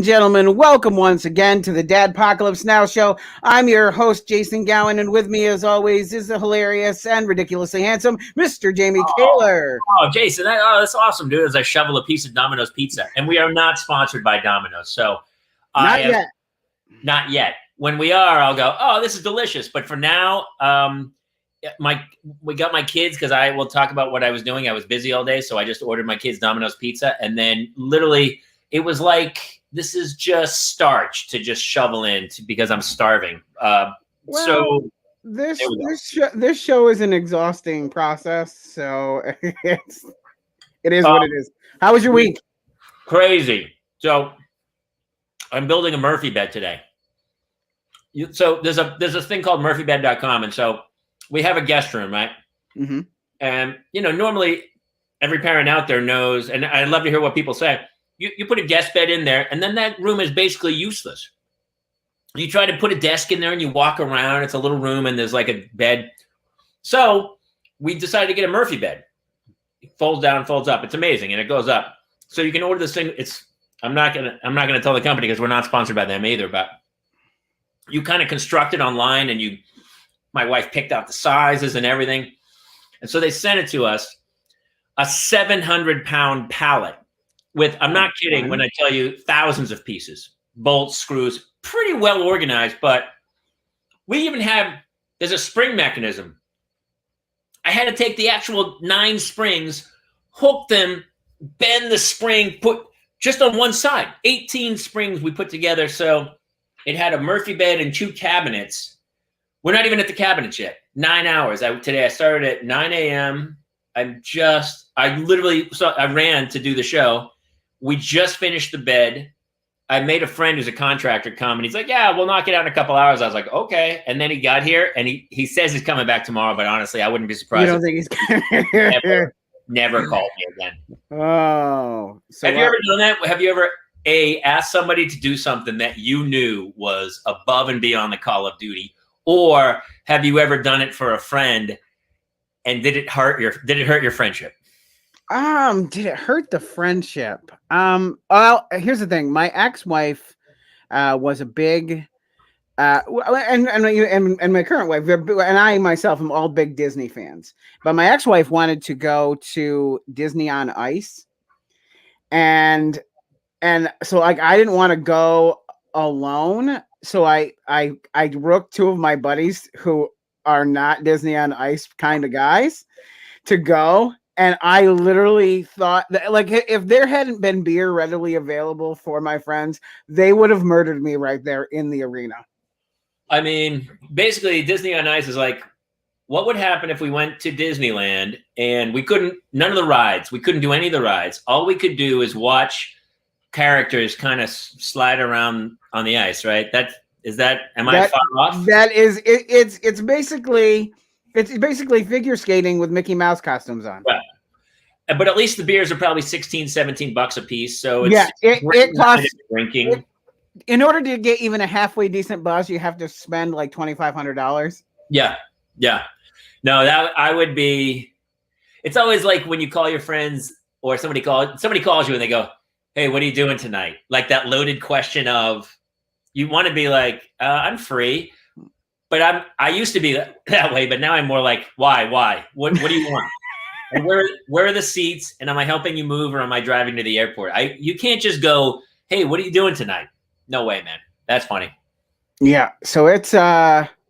gentlemen, welcome once again to the Dadpocalypse Now show. I'm your host, Jason Gowin, and with me, as always, is the hilarious and ridiculously handsome Mr. Jamie Kaler. Oh, Jason, that's awesome, dude, as I shovel a piece of Domino's pizza. And we are not sponsored by Domino's, so... Not yet. Not yet. When we are, I'll go, oh, this is delicious. But for now, we got my kids, because I will talk about what I was doing. I was busy all day, so I just ordered my kids Domino's pizza, and then literally... It was like, this is just starch to just shovel in because I'm starving. This show is an exhausting process, so it is what it is. How was your week? Crazy. So I'm building a Murphy bed today. So there's a thing called murphybed.com, and so we have a guest room, right? Mm-hmm. And normally every parent out there knows, and I'd love to hear what people say. You put a guest bed in there, and then that room is basically useless. You try to put a desk in there, and you walk around. It's a little room, and there's like a bed. So we decided to get a Murphy bed. It folds down, folds up. It's amazing, and it goes up. So you can order this thing. I'm not gonna tell the company because we're not sponsored by them either. But you kind of construct it online, and my wife picked out the sizes and everything, and so they sent it to us. A 700-pound pallet. With, I'm not kidding when I tell you, thousands of pieces, bolts, screws, pretty well organized, but we even there's a spring mechanism. I had to take the actual 9 springs, hook them, bend the spring, put just on one side, 18 springs we put together. So it had a Murphy bed and 2 cabinets. We're not even at the cabinets yet. 9 hours. Today I started at 9 a.m. I ran to do the show. We just finished the bed. I made a friend who's a contractor come, and he's like, yeah, we'll knock it out in a couple hours. I was like, okay. And then he got here, and he says he's coming back tomorrow, but honestly, I wouldn't be surprised. You don't think he's coming? Never called me again. Oh. So have you ever done that? Have you ever, asked somebody to do something that you knew was above and beyond the call of duty? Or have you ever done it for a friend, and did it hurt your friendship? Did it hurt the friendship? Well, here's the thing. My ex-wife was a big and my current wife, and I myself am all big Disney fans. But my ex-wife wanted to go to Disney on Ice. And so like I didn't want to go alone. So I rooked 2 of my buddies who are not Disney on Ice kind of guys to go. And I literally thought that, like, if there hadn't been beer readily available for my friends, they would have murdered me right there in the arena. I mean, basically, Disney on Ice is like, what would happen if we went to Disneyland and we couldn't do any of the rides. All we could do is watch characters kind of slide around on the ice, right? Am I far off? That is, it's basically figure skating with Mickey Mouse costumes on. Right. But at least the beers are probably $16-17 a piece. So it costs drinking. In order to get even a halfway decent buzz, you have to spend like $2,500. Yeah. No, I would be. It's always like when you call your friends or somebody calls you and they go, "Hey, what are you doing tonight?" Like that loaded question of, you want to be like, "I'm free." But I used to be that way, but now I'm more like, why? What do you want? And where are the seats? And am I helping you move, or am I driving to the airport? You can't just go, "Hey, what are you doing tonight?" No way, man. That's funny. Yeah. So it's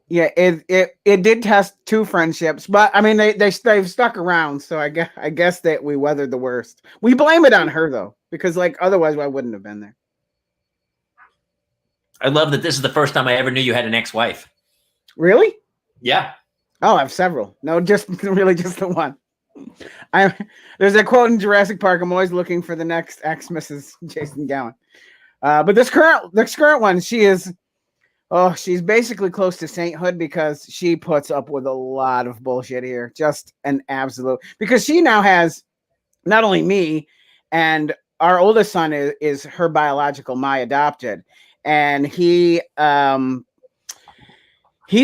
it did test 2 friendships, but I mean they've stuck around. So I guess that we weathered the worst. We blame it on her though, because like otherwise I wouldn't have been there. I love that this is the first time I ever knew you had an ex-wife. Really? Yeah. Oh, I have several. No, just the one. There's a quote in Jurassic Park. I'm always looking for the next ex Mrs. Jason Gowin. But this current one, she's basically close to sainthood because she puts up with a lot of bullshit here. Just an absolute, because she now has not only me, and our oldest son is her biological, my adopted, and he's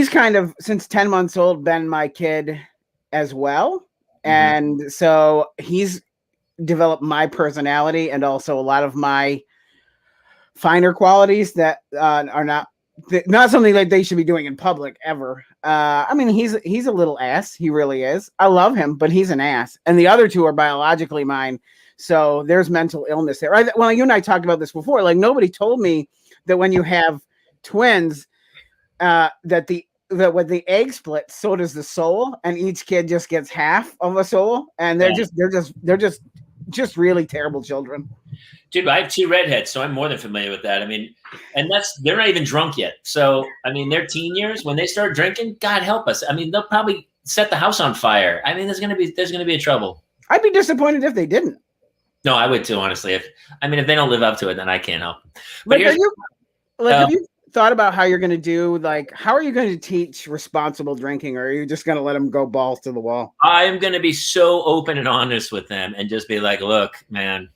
kind of, since 10 months old, been my kid as well. And so he's developed my personality and also a lot of my finer qualities that are not something that they should be doing in public ever. I mean, he's a little ass. He really is. I love him, but he's an ass. And the other two are biologically mine. So there's mental illness there. Well, you and I talked about this before. Like, nobody told me that when you have twins, that when the egg splits, so does the soul, and each kid just gets half of a soul, and they're just really terrible children. Dude, I have 2 redheads, so I'm more than familiar with that. I mean, and they're not even drunk yet. So, I mean, their teen years, when they start drinking, God help us. I mean, they'll probably set the house on fire. I mean, there's gonna be a trouble. I'd be disappointed if they didn't. No, I would too, honestly. If they don't live up to it, then I can't help. But have you thought about how you're going to do, like, how are you going to teach responsible drinking, or are you just going to let them go balls to the wall? I'm going to be so open and honest with them and just be like, look, man,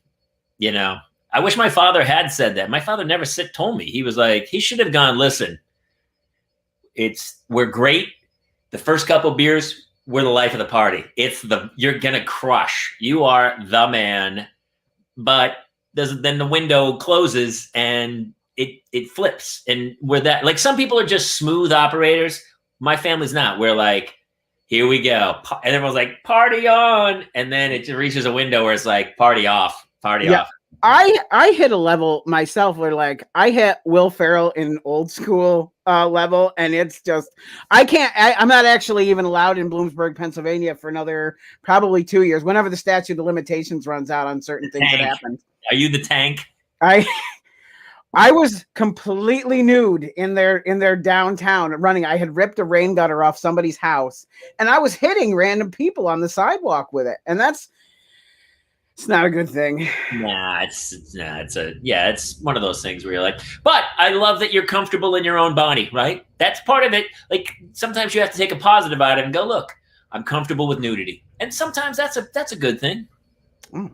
I wish my father had said that. My father never told me. He was like, he should have gone, listen, we're great. The first couple beers, we're the life of the party. You're going to crush. You are the man. But then the window closes and it flips, and we're that, like, some people are just smooth operators. My family's not. We're like, here we go, and everyone's like, party on, and then it just reaches a window where it's like, party off. I hit a level myself where, like, I hit Will Ferrell in old school level, and it's just, I'm not actually even allowed in Bloomsburg, Pennsylvania for another probably 2 years, whenever the statute of limitations runs out on certain things that happen. Are you the tank? I was completely nude in their downtown running. I had ripped a rain gutter off somebody's house, and I was hitting random people on the sidewalk with it. And it's not a good thing. It's one of those things where you're like, but I love that you're comfortable in your own body, right? That's part of it. Like, sometimes you have to take a positive out of it and go, look, I'm comfortable with nudity. And sometimes that's a good thing.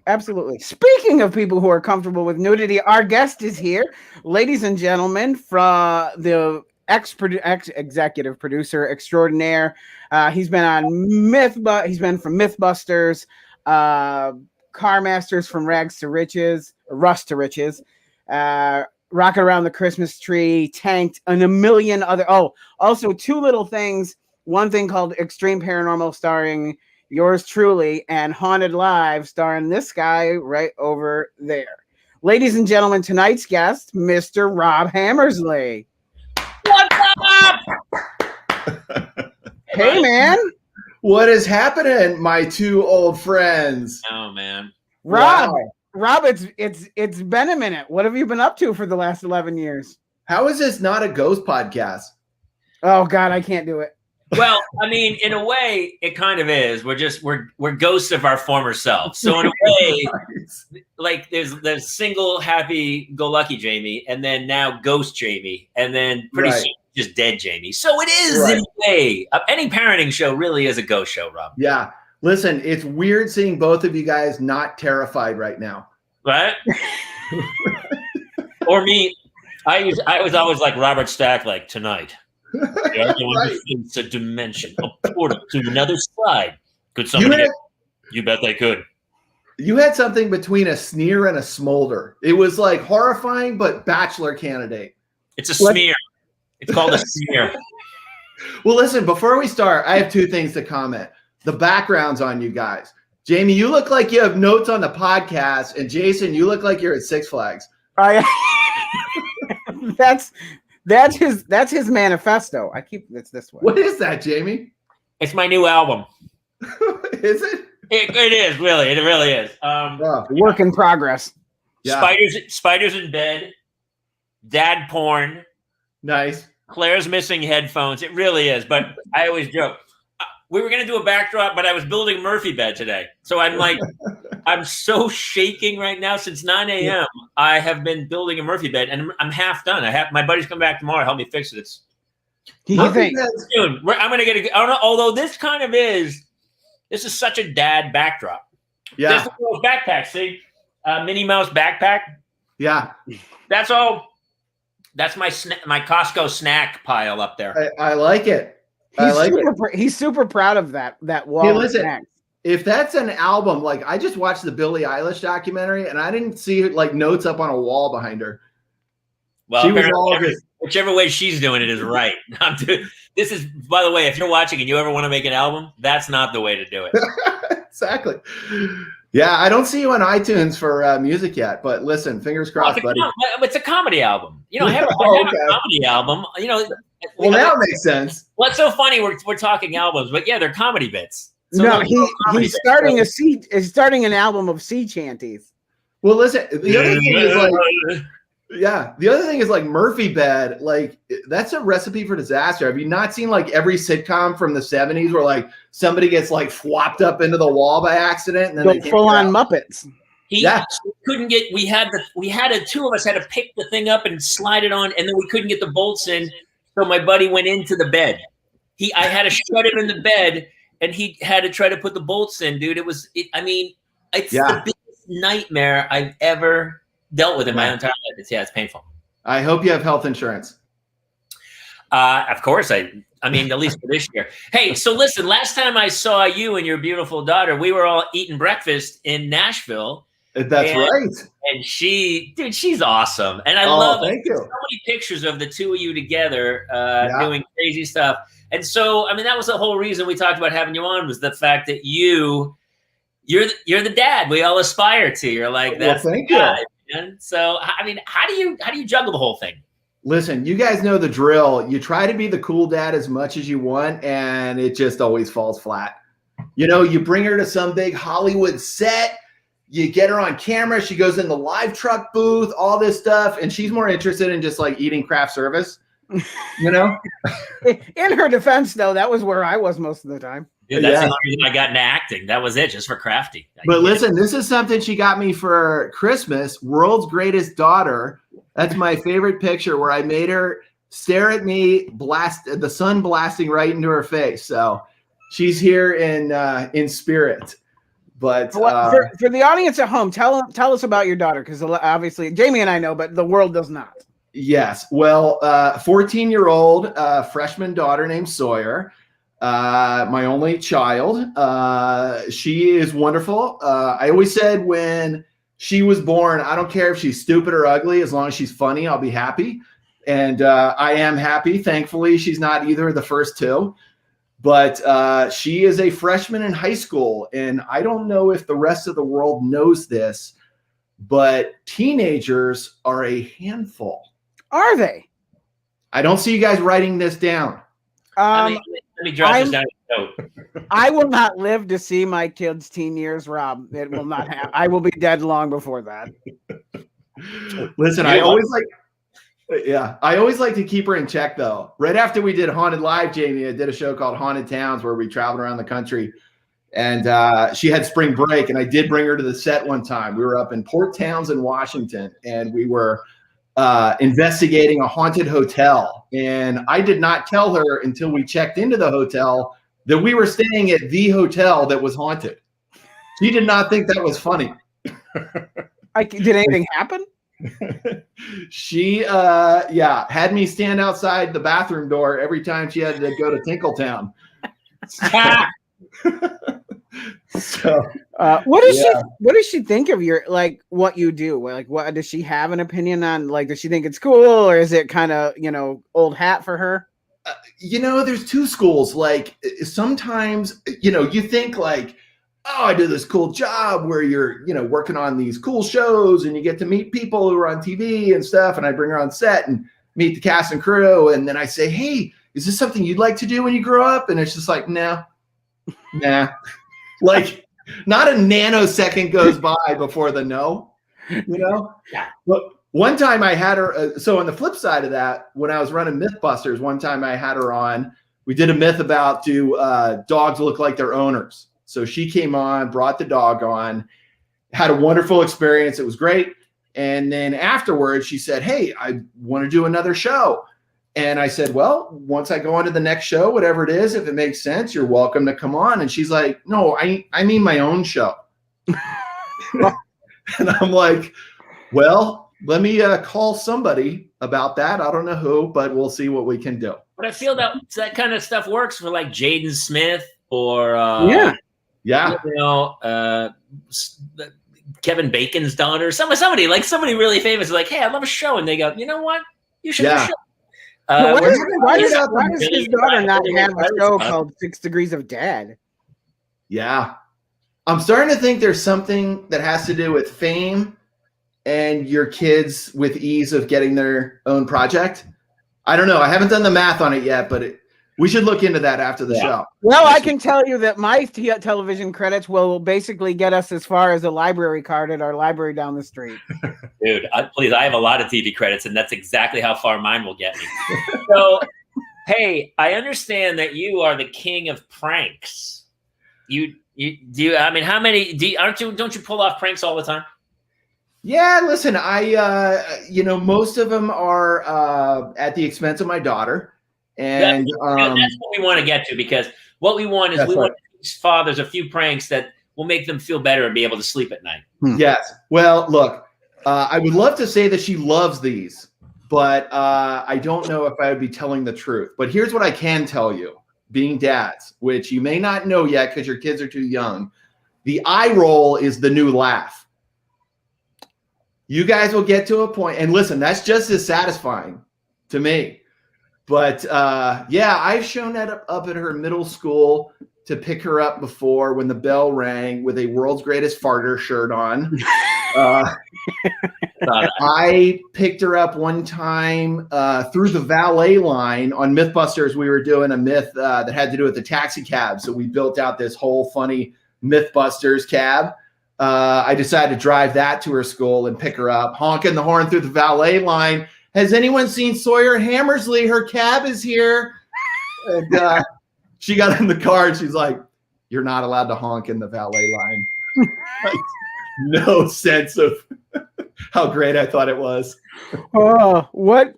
Absolutely. Speaking of people who are comfortable with nudity, our guest is here, ladies and gentlemen, from the ex-executive producer extraordinaire. He's been on he's been from Mythbusters, Car Masters, from Rags to Riches, Rust to Riches, Rocking Around the Christmas Tree, Tanked, and a million other. Oh, also 2 little things. One thing called Extreme Paranormal, starring yours truly, and Haunted Live, starring this guy right over there. Ladies and gentlemen, tonight's guest, Mr. Rob Hammersley. What's up? Hey, man. What is happening, my 2 old friends? Oh, man. Rob, it's been a minute. What have you been up to for the last 11 years? How is this not a ghost podcast? Oh, God, I can't do it. Well, I mean, in a way, it kind of is. We're ghosts of our former selves. So in a way, like, there's single happy-go-lucky Jamie, and then now ghost Jamie, and then pretty soon just dead Jamie. So it is in a way. Any parenting show really is a ghost show, Rob. Yeah. Listen, it's weird seeing both of you guys not terrified right now. Right? Or me. I was always like Robert Stack, like, tonight. You're going to face a dimension, a portal to another side. Could somebody you bet they could. You had something between a sneer and a smolder. It was like horrifying, but bachelor candidate. It's a smear. It's called a smear. Well, listen, before we start, I have 2 things to comment. The backgrounds on you guys. Jamie, you look like you have notes on the podcast, and Jason, you look like you're at Six Flags. That's his manifesto. It's this way. What is that, Jamie? It's my new album. Is it? It is, really. It really is. Work in progress. Yeah. Spiders in bed. Dad porn. Nice. Claire's missing headphones. It really is. But I always joke. We were going to do a backdrop, but I was building Murphy bed today. So I'm like, I'm so shaking right now. Since 9 a.m., I have been building a Murphy bed, and I'm half done. My buddies come back tomorrow to help me fix it. Soon. I'm going to get although this is such a dad backdrop. Yeah. This is a backpack, see? Minnie Mouse backpack. Yeah. That's all. That's my Costco snack pile up there. I like it. He's super proud of that wall. Hey, listen, if that's an album, like, I just watched the Billie Eilish documentary, and I didn't see like notes up on a wall behind her. Well, She was all whichever way she's doing it is right. This is, by the way, if you're watching and you ever want to make an album, that's not the way to do it. Exactly. Yeah, I don't see you on iTunes for music yet, but listen, fingers crossed, buddy. It's a comedy album. You know, I have a comedy album. You know, well, now it makes sense. Well, it's so funny we're talking albums, but yeah, they're comedy bits. So no, he's starting an album of sea chanties. Well, listen, the other thing is like, the other thing is like Murphy Bed, like that's a recipe for disaster. Have you not seen like every sitcom from the 70s where like somebody gets like flopped up into the wall by accident and then they full on Muppets? Couldn't get. We had two of us had to pick the thing up and slide it on, and then we couldn't get the bolts in. So my buddy went into the bed. I had to shut him in the bed, and he had to try to put the bolts in, dude. It's the biggest nightmare I've ever dealt with in my entire life. It's painful. I hope you have health insurance. Of course, I mean, at least for this year. Hey, so listen, last time I saw you and your beautiful daughter, we were all eating breakfast in Nashville. That's right. And she's awesome. And I love so many pictures of the two of you together doing crazy stuff. And so, I mean, that was the whole reason we talked about having you on, was the fact that you're the dad we all aspire to. You're like, that's thank you. And so, I mean, how do you juggle the whole thing? Listen, you guys know the drill. You try to be the cool dad as much as you want, and it just always falls flat. You know, you bring her to some big Hollywood set, you get her on camera, she goes in the live truck booth, all this stuff, and she's more interested in just like eating craft service, you know? In her defense, though, that was where I was most of the time. Dude, that's the only reason I got into acting. That was it, just for crafty. But listen, this is something she got me for Christmas, World's Greatest Daughter. That's my favorite picture, where I made her stare at me, the sun blasting right into her face. So she's here in spirit. But for the audience at home, tell us about your daughter, because obviously Jamie and I know, but the world does not. Yes. Well, 14-year-old freshman daughter named Sawyer. My only child. She is wonderful. I always said when she was born, I don't care if she's stupid or ugly, as long as she's funny, I'll be happy. And I am happy. Thankfully, she's not either of the first two. But she is a freshman in high school. And I don't know if the rest of the world knows this, but teenagers are a handful. Are they? I don't see you guys writing this down. Let me drop this down. I will not live to see my kids' teen years, Rob. It will not happen. I will be dead long before that. Listen, I always like to keep her in check, though. Right after we did Haunted Live, Jamie, I did a show called Haunted Towns where we traveled around the country. And she had spring break, and I did bring her to the set one time. We were up in Port Townsend, Washington, and we were investigating a haunted hotel. And I did not tell her until we checked into the hotel that we were staying at the hotel that was haunted. She did not think that was funny. Did anything happen? She had me stand outside the bathroom door every time she had to go to Tinkletown. So what does she think of your, like, what you do? Like, what does she have an opinion on? Like, does she think it's cool, or is it kind of, old hat for her? There's two schools. Like, sometimes, you think like, oh, I do this cool job where you're, working on these cool shows and you get to meet people who are on TV and stuff. And I bring her on set and meet the cast and crew. And then I say, hey, is this something you'd like to do when you grow up? And it's just like, nah. Like, not a nanosecond goes by before the no, Yeah. But one time I had her. So on the flip side of that, when I was running Mythbusters, one time I had her on. We did a myth about do dogs look like their owners? So she came on, brought the dog on, had a wonderful experience. It was great. And then afterwards, she said, hey, I want to do another show. And I said, well, once I go on to the next show, whatever it is, if it makes sense, you're welcome to come on. And she's like, no, I mean my own show. And I'm like, well, let me call somebody about that. I don't know who, but we'll see what we can do. But I feel that kind of stuff works for like Jaden Smith or Kevin Bacon's daughter, somebody really famous is like, hey, I love a show. And they go, you know what? You should. Yeah. Why does really his daughter not really have a excited show about it. called 6 Degrees of Dad? Yeah. I'm starting to think there's something that has to do with fame and your kids with ease of getting their own project. I don't know. I haven't done the math on it yet, but we should look into that after the show. Well, I can tell you that my television credits will basically get us as far as a library card at our library down the street. Dude, please, I have a lot of TV credits, and that's exactly how far mine will get me. So, hey, I understand that you are the king of pranks. Don't you pull off pranks all the time? Yeah, listen, most of them are at the expense of my daughter. And that's what we want to get to, because what we want is want to teach fathers a few pranks that will make them feel better and be able to sleep at night. Yes. Well, look, I would love to say that she loves these, but I don't know if I would be telling the truth. But here's what I can tell you, being dads, which you may not know yet because your kids are too young. The eye roll is the new laugh. You guys will get to a point, and listen, that's just as satisfying to me. But I've shown that up at her middle school to pick her up before when the bell rang with a World's Greatest Farter shirt on. I picked her up one time through the valet line on Mythbusters. We were doing a myth that had to do with the taxi cab. So we built out this whole funny Mythbusters cab. I decided to drive that to her school and pick her up, honking the horn through the valet line. Has anyone seen Sawyer Hammersley? Her cab is here. And she got in the car and she's like, "You're not allowed to honk in the valet line." Like, no sense of how great I thought it was. Oh, what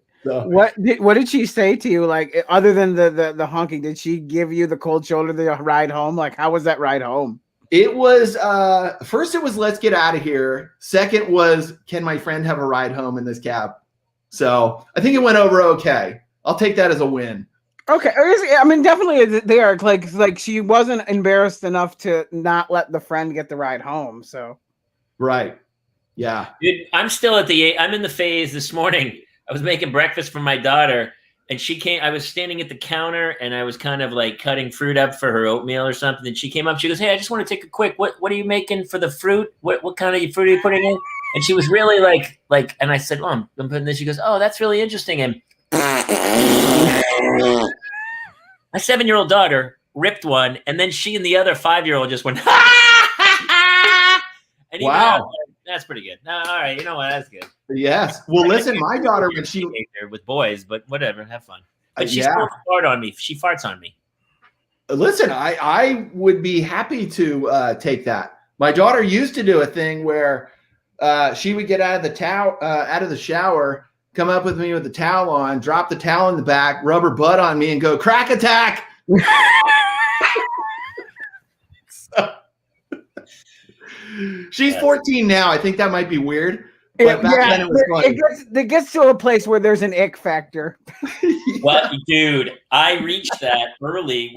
did she say to you? Like, other than the honking, did she give you the cold shoulder the ride home? Like, how was that ride home? It was first it was, "Let's get out of here." Second was, "Can my friend have a ride home in this cab?" So I think it went over okay. I'll take that as a win. Okay, I mean, definitely they are like she wasn't embarrassed enough to not let the friend get the ride home. So, right, yeah. Dude, I'm in the phase this morning. I was making breakfast for my daughter, and she came. I was standing at the counter, and I was kind of like cutting fruit up for her oatmeal or something. And she came up. She goes, "Hey, I just want to take a quick. What are you making for the fruit? What kind of fruit are you putting in?" And she was really like, and I said, "Oh, I'm putting this." She goes, "Oh, that's really interesting." And my 7-year-old daughter ripped one, and then she and the other 5-year-old just went, and wow, that's pretty good. No, all right, you know what? That's good. Yes. Well, listen, my daughter, when she with boys, but whatever, have fun. But she's still fart on me. She farts on me. Listen, I would be happy to take that. My daughter used to do a thing where she would get out of the shower, come up with me with the towel on, drop the towel in the back, rub her butt on me, and go, "Crack attack." She's 14 now. I think that might be weird. But back then it was funny. It gets to a place where there's an ick factor. What, dude? I reached that early.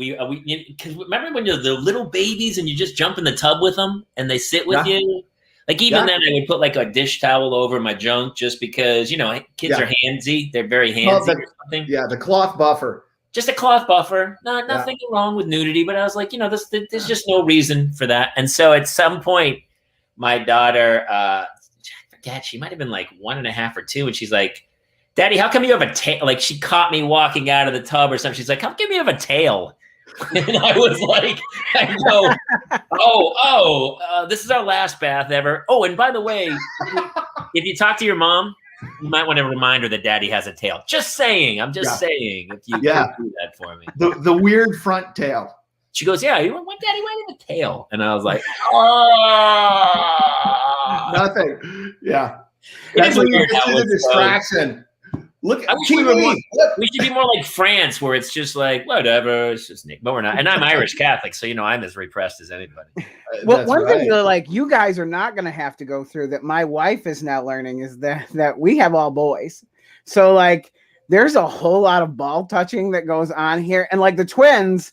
Because remember when you're the little babies and you just jump in the tub with them and they sit with you? Like even then, I would put like a dish towel over my junk just because, kids are handsy. They're very handsy or something. Yeah, the cloth buffer. Just a cloth buffer. Nothing wrong with nudity, but I was like, there's just no reason for that. And so at some point, my daughter, I forget, she might have been like 1.5 or 2, and she's like, "Daddy, how come you have a tail?" Like she caught me walking out of the tub or something. She's like, "How come you have a tail?" And I was like, this is our last bath ever. Oh, and by the way, if you talk to your mom, you might want to remind her that Daddy has a tail. Just saying. I'm just saying. If you could do that for me. The weird front tail. She goes, "Yeah, you want Daddy? Why did the tail?" And I was like, "Oh, nothing." Yeah, that's when you get to the distraction. Look, we should be more like France, where it's just like whatever. It's just Nick, but we're not. And I'm Irish Catholic, so I'm as repressed as anybody. Well, one thing that you guys are not going to have to go through that my wife is now learning is that we have all boys, so there's a whole lot of ball touching that goes on here, and the twins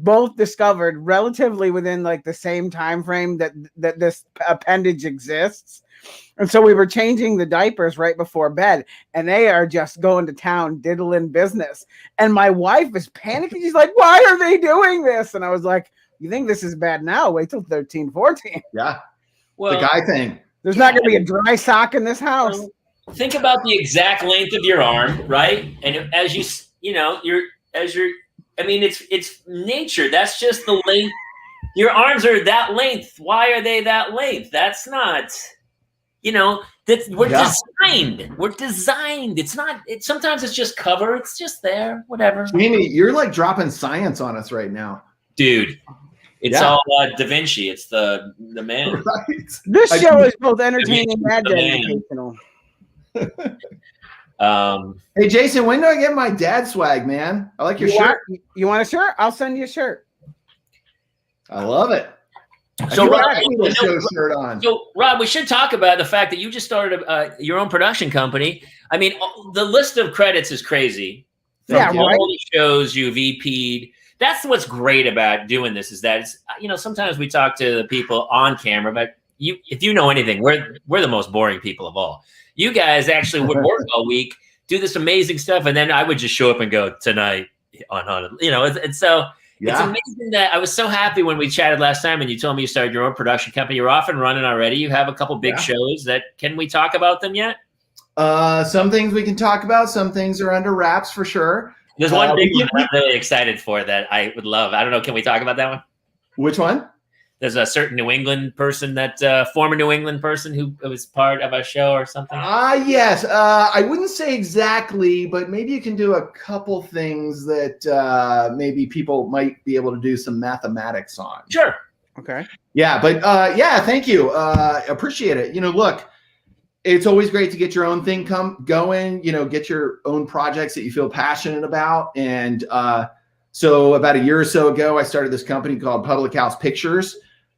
both discovered relatively within like the same time frame that this appendage exists. And so we were changing the diapers right before bed, and they are just going to town, diddling business. And my wife is panicking. She's like, why are they doing this? And I was like, you think this is bad now? Wait till 13, 14. Yeah. Well, the guy thing. There's not going to be a dry sock in this house. Think about the exact length of your arm, right? And as I mean, it's nature. That's just the length. Your arms are that length. Why are they that length? That's not, we're designed. We're designed. It's not, sometimes it's just cover. It's just there, whatever. Jamie, you're like dropping science on us right now. Dude, it's all Da Vinci. It's the man. Right. This show is both entertaining and educational. Hey, Jason, when do I get my dad swag, man? I like your shirt. You want a shirt? I'll send you a shirt. I love it. So, Rob, we should talk about the fact that you just started your own production company. I mean, the list of credits is crazy. Yeah, right. All the shows you've EP'd. That's what's great about doing this is that it's, sometimes we talk to the people on camera, but if you know anything, we're the most boring people of all. You guys actually would work all week, do this amazing stuff, and then I would just show up and go tonight on it's amazing that I was so happy when we chatted last time and you told me you started your own production company. You're off and running already. You have a couple big shows can we talk about them yet? Some things we can talk about. Some things are under wraps for sure. There's one big one I'm really excited for that I would love. I don't know. Can we talk about that one? Which one? There's a certain New England person former New England person who was part of a show or something. Yes. I wouldn't say exactly, but maybe you can do a couple things that maybe people might be able to do some mathematics on. Sure. Okay. Yeah, but thank you. Appreciate it. Look, it's always great to get your own thing going, get your own projects that you feel passionate about. And so about a year or so ago, I started this company called Public House Pictures.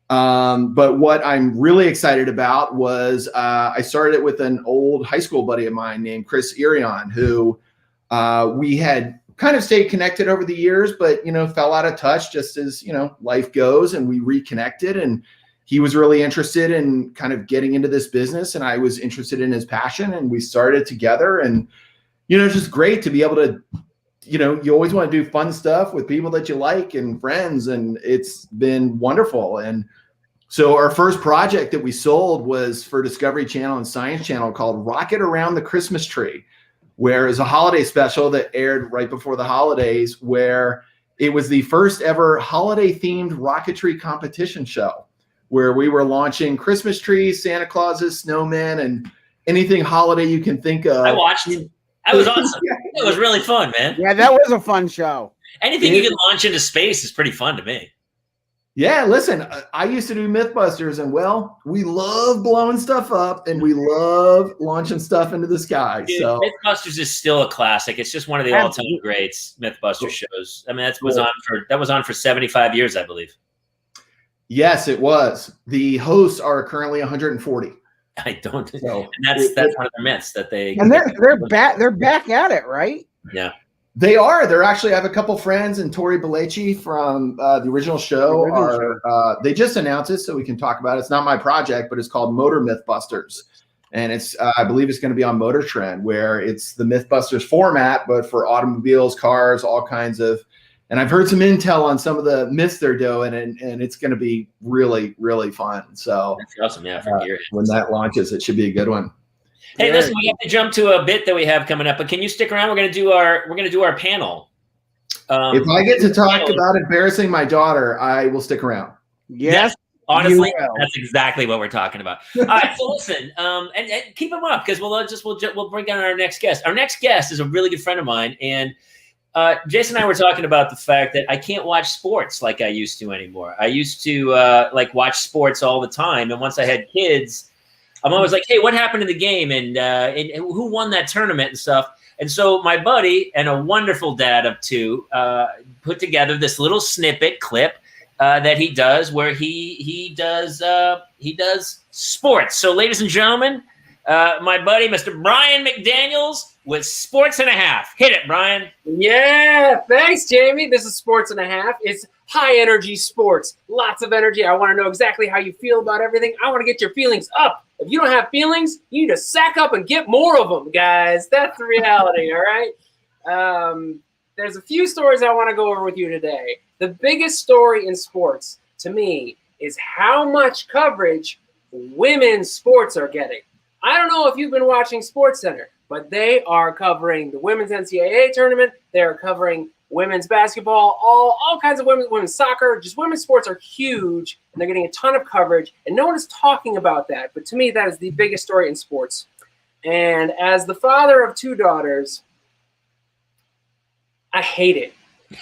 But what I'm really excited about was I started it with an old high school buddy of mine named Chris Irion, who we had kind of stayed connected over the years, but, fell out of touch just as, life goes, and we reconnected, and he was really interested in kind of getting into this business, and I was interested in his passion, and we started together. And, it's just great to be able to, you always want to do fun stuff with people that you like and friends, and it's been wonderful. And so our first project that we sold was for Discovery Channel and Science Channel called Rocket Around the Christmas Tree, where it was a holiday special that aired right before the holidays, where it was the first ever holiday-themed rocketry competition show, where we were launching Christmas trees, Santa Clauses, snowmen, and anything holiday you can think of. I watched it. That was awesome. It was really fun, man. Yeah, that was a fun show. Anything you can launch into space is pretty fun to me. Yeah, listen, I used to do Mythbusters, and we love blowing stuff up, and we love launching stuff into the sky. Dude, so Mythbusters is still a classic. It's just one of the all-time greats Mythbusters shows. I mean, that was on for 75 years, I believe. Yes, it was. The hosts are currently 140. I don't. So and that's one of the myths that they. And they're back at it, right? Yeah. They are. They're actually. I have a couple friends, and Tori Belleci from the original show. They just announced it, so we can talk about it. It's not my project, but it's called Motor Mythbusters, and it's. I believe it's going to be on Motor Trend, where it's the Mythbusters format, but for automobiles, cars, all kinds of. And I've heard some intel on some of the myths they're doing, and it's going to be really, really fun. So that's awesome. Yeah, when that launches, it should be a good one. Hey, listen, we have to jump to a bit that we have coming up, but can you stick around? We're going to do our panel. If I get to talk about embarrassing my daughter, I will stick around. Yes. Honestly, that's exactly what we're talking about. All right, so listen, and keep them up because we'll bring on our next guest. Our next guest is a really good friend of mine, and Jason and I were talking about the fact that I can't watch sports like I used to anymore. I used to watch sports all the time, and once I had kids, I'm always like, hey, what happened in the game, and who won that tournament and stuff. And so my buddy and a wonderful dad of two put together this little snippet clip that he does where he does sports. So ladies and gentlemen, my buddy, Mr. Brian McDaniels, with Sports and a Half. Hit it, Brian. Yeah, thanks, Jamie. This is Sports and a Half. It's high energy sports, lots of energy. I want to know exactly how you feel about everything. I want to get your feelings up. If you don't have feelings, you need to sack up and get more of them, guys. That's the reality, all right? There's a few stories I want to go over with you today. The biggest story in sports, to me, is how much coverage women's sports are getting. I don't know if you've been watching SportsCenter, but they are covering the women's NCAA tournament. They're covering women's basketball, all kinds of women's soccer. Just women's sports are huge, and they're getting a ton of coverage, and no one is talking about that. But to me, that is the biggest story in sports. And as the father of 2 daughters, I hate it.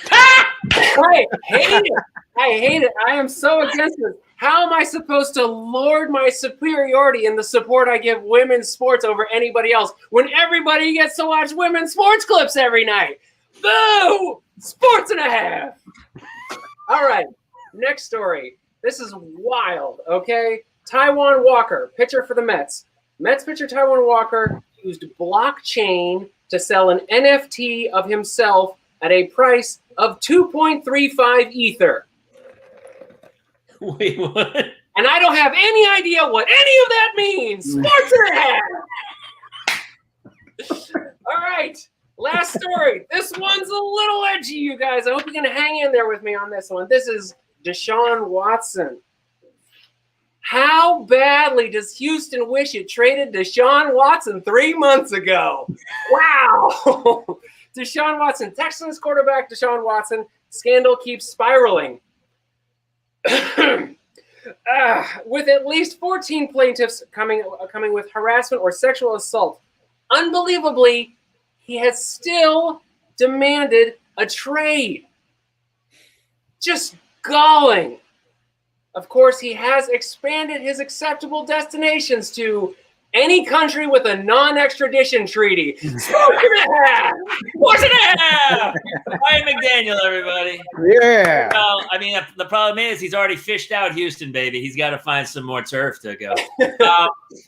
I hate it. I hate it. I am so against it. How am I supposed to lord my superiority in the support I give women's sports over anybody else when everybody gets to watch women's sports clips every night? Boo! Sports and a Half. All right, next story. This is wild, okay? Taijuan Walker, pitcher for the Mets. Mets pitcher Taijuan Walker used blockchain to sell an NFT of himself at a price of 2.35 Ether. Wait, what? And I don't have any idea what any of that means. Sports and a Half. All right. Last story. This one's a little edgy, you guys. I hope you can hang in there with me on this one. This is Deshaun Watson. How badly does Houston wish it traded Deshaun Watson 3 months ago? Wow. Deshaun Watson, Texans quarterback Deshaun Watson. Scandal keeps spiraling. With at least 14 plaintiffs coming with harassment or sexual assault. Unbelievably, he has still demanded a trade. Just galling. Of course, he has expanded his acceptable destinations to any country with a non-extradition treaty. Sports and a Half! Sports and a Half! Brian McDaniel, everybody. Yeah. Well, I mean, the problem is he's already fished out Houston, baby. He's got to find some more turf to go.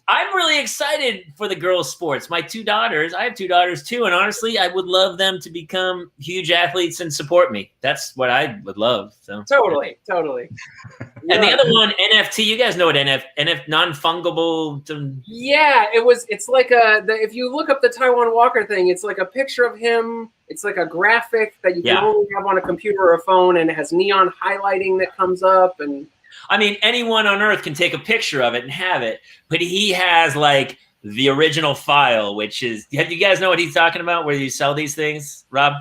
I'm really excited for the girls' sports. My 2 daughters, I have 2 daughters too, and honestly, I would love them to become huge athletes and support me. That's what I would love. So Totally. And the other one, NFT. You guys know what non-fungible. Yeah, it's like if you look up the Taijuan Walker thing, it's like a picture of him. It's like a graphic that you can only have on a computer or a phone, and it has neon highlighting that comes up. And I mean, anyone on earth can take a picture of it and have it, but he has like the original file, which is. Do you guys know what he's talking about? Where you sell these things, Rob?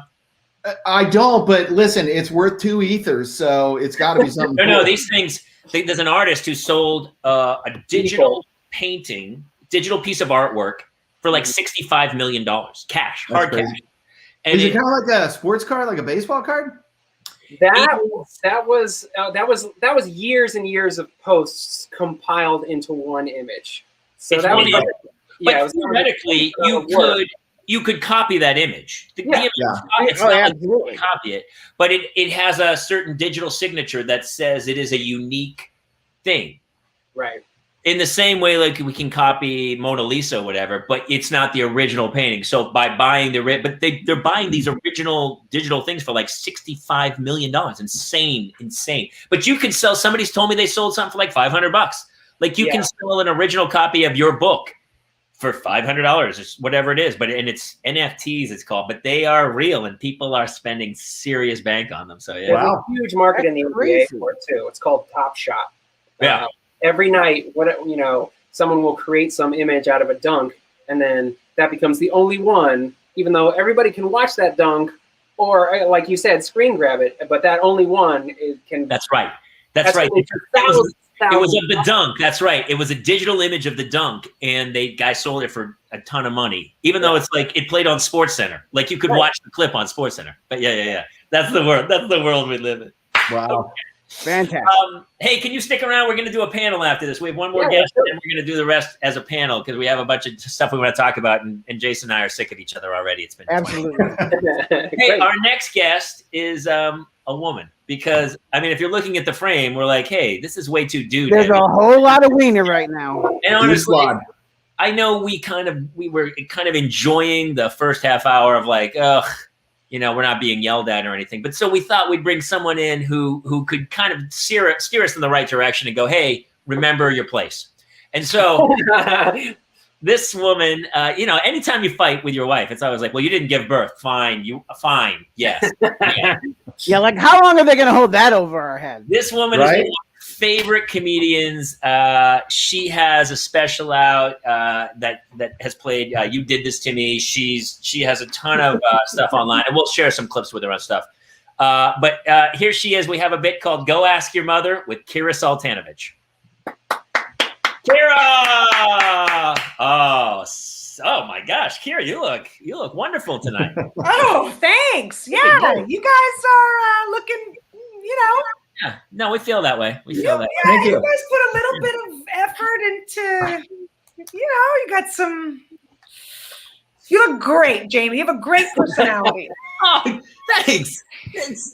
I don't, but listen, it's worth 2 ethers, so it's got to be something. No, these things. There's an artist who sold a digital painting, digital piece of artwork for like $65 million cash, hard cash. And is it kind of like a sports card, like a baseball card? That was years and years of posts compiled into one image. So that was but theoretically, you could copy that image. The image, it's not like you can copy it, but it has a certain digital signature that says it is a unique thing. Right. In the same way, like we can copy Mona Lisa or whatever, but it's not the original painting. So by buying but they're buying these original digital things for like $65 million. Insane. But you can sell. Somebody's told me they sold something for like $500. Like you can sell an original copy of your book for $500 or whatever it is, and it's NFTs it's called, but they are real and people are spending serious bank on them. So there's a huge market in the NBA for it too. It's called Top Shot. Yeah. Every night, someone will create some image out of a dunk, and then that becomes the only one, even though everybody can watch that dunk, or like you said, screen grab it. But that only one can. That's right. That's right. It was of the dunk. That's right. It was a digital image of the dunk, and guy sold it for a ton of money. Even though it's like it played on SportsCenter, like you could watch the clip on SportsCenter. But yeah. That's the world. That's the world we live in. Wow. Okay. Fantastic. Hey, can you stick around? We're going to do a panel after this. We have one more guest, and we're going to do the rest as a panel because we have a bunch of stuff we want to talk about, and Jason and I are sick of each other already. It's been absolutely. Hey, our next guest is a woman because, I mean, if you're looking at the frame, we're like, hey, this is way too dude. There's a whole lot of wiener right now. And honestly, I know we were kind of enjoying the first half hour of like, ugh, you know, we're not being yelled at or anything. But so we thought we'd bring someone in who could kind of steer us in the right direction and go, hey, remember your place. And so this woman, you know, anytime you fight with your wife, it's always like, well, you didn't give birth. Fine. Yes. Yeah. Yeah, like how long are they going to hold that over our head? This woman is one of my favorite comedians. She has a special out that has played You Did This to Me. She has a ton of stuff online, and we'll share some clips with her on stuff. But here she is. We have a bit called Go Ask Your Mother with Kira Soltanovich. Kira! Oh my gosh, Kira, you look wonderful tonight. Oh, thanks. Yeah, you guys are looking, you know. Yeah, no, we feel that way. Yeah, you guys put a little bit of effort into, you know, you got some. You look great, Jamie. You have a great personality. Oh, thanks.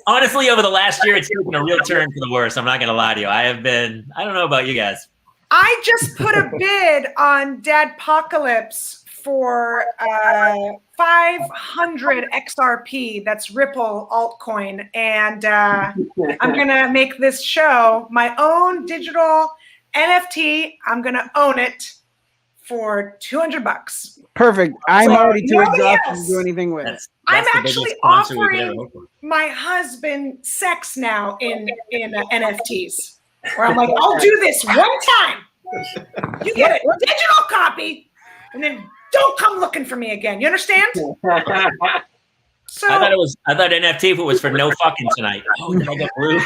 Honestly, over the last year, it's taken a real turn for the worse. I'm not going to lie to you. I don't know about you guys. I just put a bid on Dadpocalypse for 500 XRP. That's Ripple altcoin. And I'm going to make this show my own digital NFT. I'm going to own it for $200. Perfect. I'm already too exhausted to do anything with it. I'm actually offering my husband sex now in NFTs. Where I'm like, I'll do this one time. You get a digital copy, and then don't come looking for me again. You understand? So I thought NFT was for no fucking tonight. Oh, did I get blue?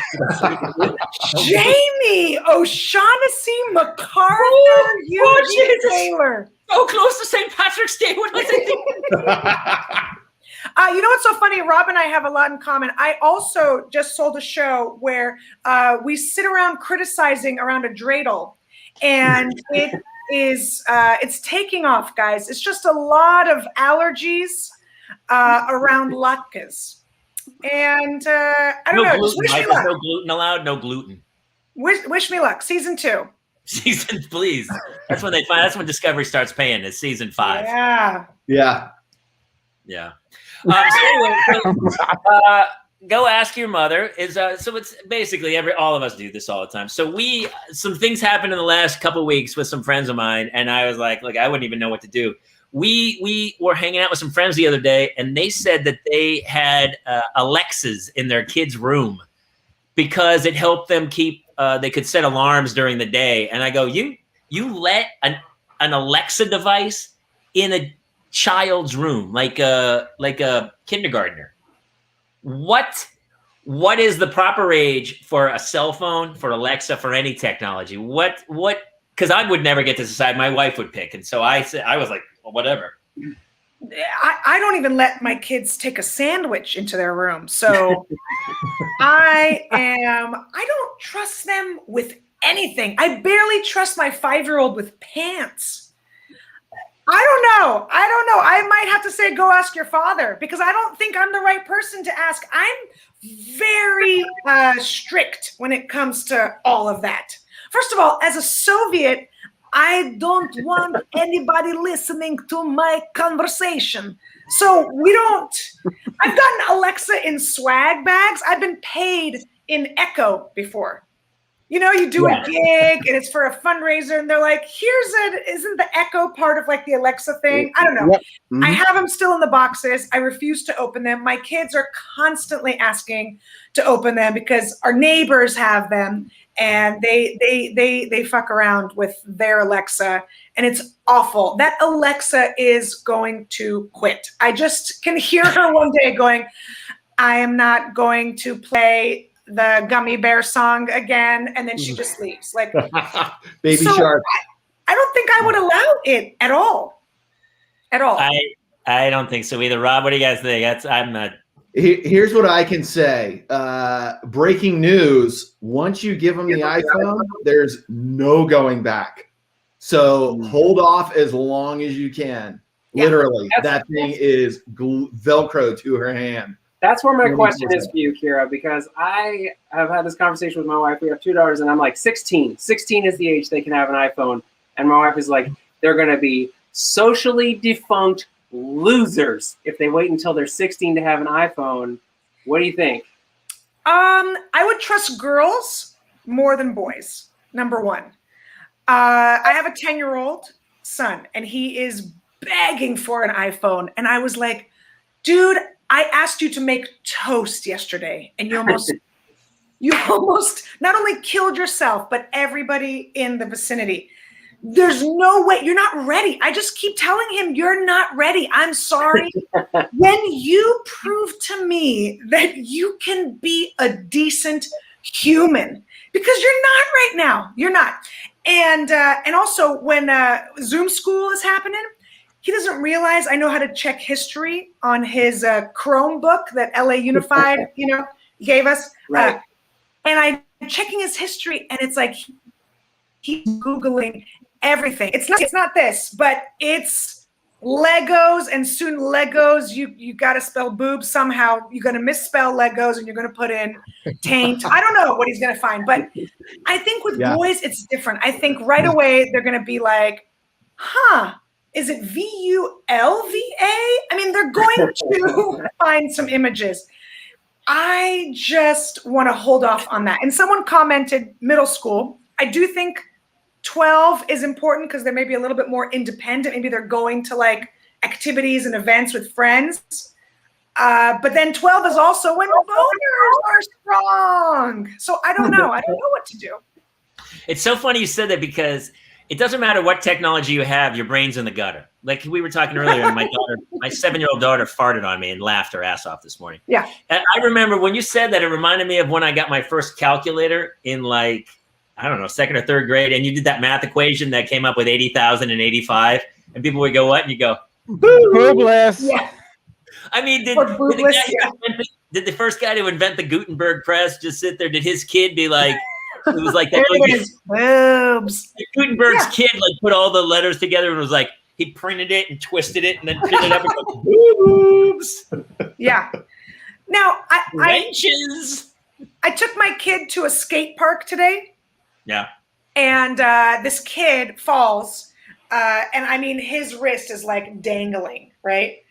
Jamie O'Shaughnessy MacArthur, Eugene Taylor. So close to St. Patrick's Day. What was I thinking? You know what's so funny? Rob and I have a lot in common. I also just sold a show where we sit around criticizing around a dreidel, and it is it's taking off, guys. It's just a lot of allergies around latkes, and I don't know. Just wish me luck. No gluten allowed. No gluten. Wish me luck. Season 2. Season, please. That's when That's when Discovery starts paying. Is season 5. Yeah. So anyway, Go Ask Your Mother is so it's basically all of us do this all the time. So some things happened in the last couple of weeks with some friends of mine, and I was like, I wouldn't even know what to do. We were hanging out with some friends the other day, and they said that they had Alexas in their kids' room because it helped them keep. They could set alarms during the day, and I go, you let an Alexa device in a child's room, like a kindergartner. What is the proper age for a cell phone, for Alexa, for any technology? What? Because I would never get to decide. My wife would pick, and so I was like, well, whatever. I don't even let my kids take a sandwich into their room, so I don't trust them with anything. I barely trust my 5-year-old with pants. I don't know. I might have to say, go ask your father, because I don't think I'm the right person to ask. I'm very strict when it comes to all of that. First of all, as a Soviet, I don't want anybody listening to my conversation. So I've gotten Alexa in swag bags. I've been paid in Echo before. You know, you do a gig and it's for a fundraiser, and they're like, isn't the Echo part of like the Alexa thing? I don't know. Yep. Mm-hmm. I have them still in the boxes. I refuse to open them. My kids are constantly asking to open them because our neighbors have them, and they fuck around with their Alexa, and it's awful. That Alexa is going to quit. I just can hear her one day going, I am not going to play the Gummy Bear song again, and then she just leaves. Like Baby Shark. I don't think I would allow it at all. I don't think so either. Rob, what do you guys think? I'm not. Here's what I can say. Breaking news: once you give them the iPhone, there's no going back. So hold off as long as you can. Yeah. Literally, that thing is Velcro to her hand. That's where my question is for you, Kira, because I have had this conversation with my wife. We have 2 daughters, and I'm like, 16. 16 is the age they can have an iPhone. And my wife is like, They're going to be socially defunct losers if they wait until they're 16 to have an iPhone. What do you think? I would trust girls more than boys. Number one. I have a 10-year-old son, and he is begging for an iPhone. And I was like, dude, I asked you to make toast yesterday, and you almost not only killed yourself, but everybody in the vicinity. There's no way. You're not ready. I just keep telling him, you're not ready. I'm sorry. When you prove to me that you can be a decent human, because you're not right now. You're not. And also when Zoom school is happening, he doesn't realize I know how to check history on his Chromebook that LA Unified, gave us. Right. And I'm checking his history, and it's like he's Googling everything. It's not this, but it's Legos, and soon Legos, you got to spell boobs somehow. You're going to misspell Legos, and you're going to put in taint. I don't know what he's going to find, but I think with boys, it's different. I think right away they're going to be like, is it VULVA? I mean, they're going to find some images. I just want to hold off on that. And someone commented middle school. I do think 12 is important because they may be a little bit more independent. Maybe they're going to like activities and events with friends. But then 12 is also when voters are strong. So I don't know. I don't know what to do. It's so funny you said that because it doesn't matter what technology you have, your brain's in the gutter. Like we were talking earlier, my 7-year-old daughter farted on me and laughed her ass off this morning. Yeah. And I remember when you said that, it reminded me of when I got my first calculator in like, I don't know, 2nd or 3rd grade. And you did that math equation that came up with 80,085. And people would go, what? And you go, boobless. Yeah. I mean, did the first guy to invent the Gutenberg press just sit there? Did his kid be like, it was like that. Boobs. Gutenberg's kid like put all the letters together and was like, he printed it and twisted it and then printed it up and go, boobs. Yeah. Now, I took my kid to a skate park today. Yeah. And this kid falls. And I mean, his wrist is like dangling, right?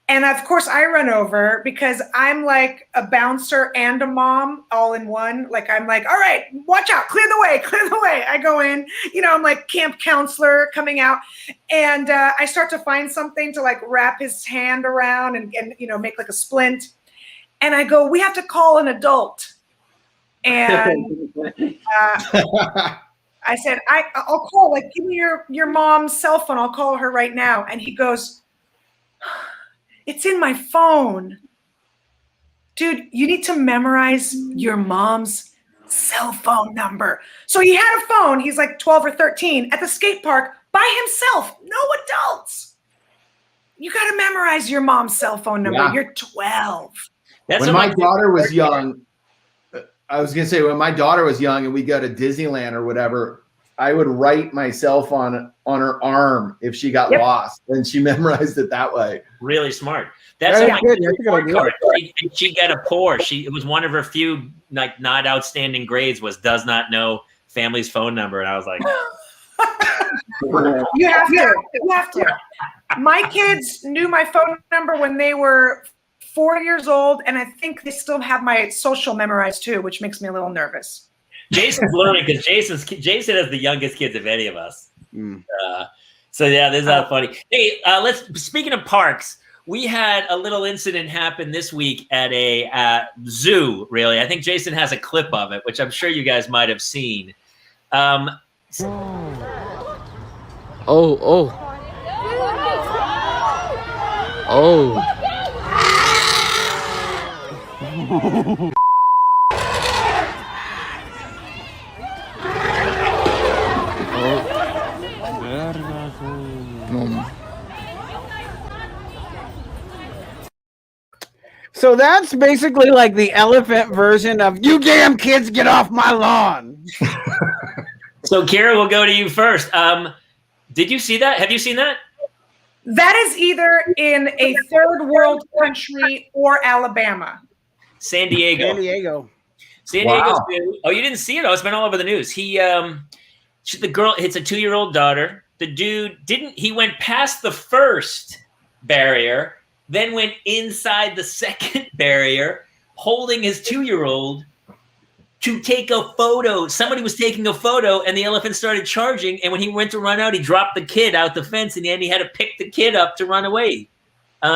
And of course, I run over because I'm like a bouncer and a mom all in one. Like, I'm like, all right, watch out, clear the way, clear the way. I go in, I'm like camp counselor coming out. And I start to find something to like wrap his hand around and make like a splint. And I go, we have to call an adult. And I said, I'll call, like, give me your mom's cell phone. I'll call her right now. And he goes, it's in my phone. Dude, you need to memorize your mom's cell phone number. So he had a phone. He's like 12 or 13 at the skate park by himself. No adults. You got to memorize your mom's cell phone number. Yeah. You're 12. When my daughter was young, I was going to say, when my daughter was young and we go to Disneyland or whatever, I would write myself on her arm if she got lost, and she memorized it that way. Really smart. That's good. She got a poor. It was one of her few like not outstanding grades was does not know family's phone number, and I was like, you have to. My kids knew my phone number when they were 4 years old, and I think they still have my social memorized too, which makes me a little nervous. Jason's learning because Jason has the youngest kids of any of us. So yeah, this is funny. Hey, speaking of parks, we had a little incident happen this week at a zoo. Really, I think Jason has a clip of it, which I'm sure you guys might have seen. So that's basically like the elephant version of "you damn kids, get off my lawn." So, Kara, we'll go to you first. Did you see that? Have you seen that? That is either in a third world country or Alabama. San Diego. Wow. Oh, you didn't see it? Oh, it's been all over the news. The girl, it's a 2-year-old daughter. the dude he went past the first barrier, then went inside the second barrier, holding his 2-year-old to take a photo. Somebody was taking a photo, and the elephant started charging. And when he went to run out, he dropped the kid out the fence, and then he had to pick the kid up to run away.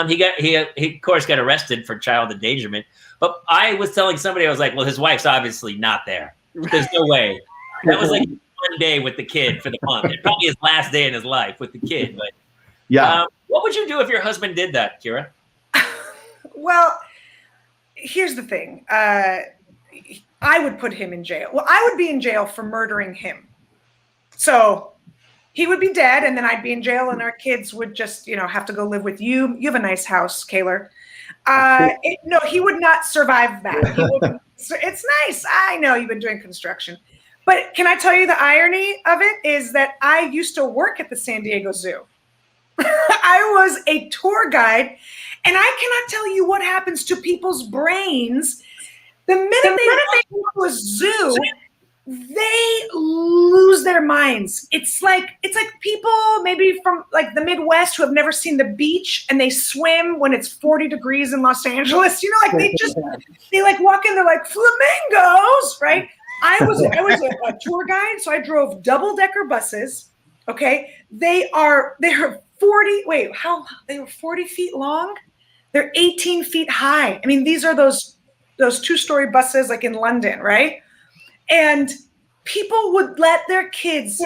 He of course got arrested for child endangerment. But I was telling somebody, I was like, well, his wife's obviously not there. There's no way. That was like one day with the kid for the month. It probably his last day in his life with the kid. But Yeah. what would you do if your husband did that, Kira? Well, here's the thing. I would put him in jail. Well, I would be in jail for murdering him. So he would be dead, and then I'd be in jail, and our kids would just, have to go live with you. You have a nice house, Kaler. No, he would not survive that. It's nice. I know you've been doing construction. But can I tell you the irony of it is that I used to work at the San Diego Zoo. I was a tour guide, and I cannot tell you what happens to people's brains. The minute they walk into a zoo, they lose their minds. It's like people maybe from like the Midwest who have never seen the beach, and they swim when it's 40 degrees in Los Angeles. They like walk in, they're like flamingos, right? I was a tour guide, so I drove double-decker buses. Okay, they are 40. Wait, they were 40 feet long. They're 18 feet high. I mean, these are those 2-story buses like in London, right? And people would let their kids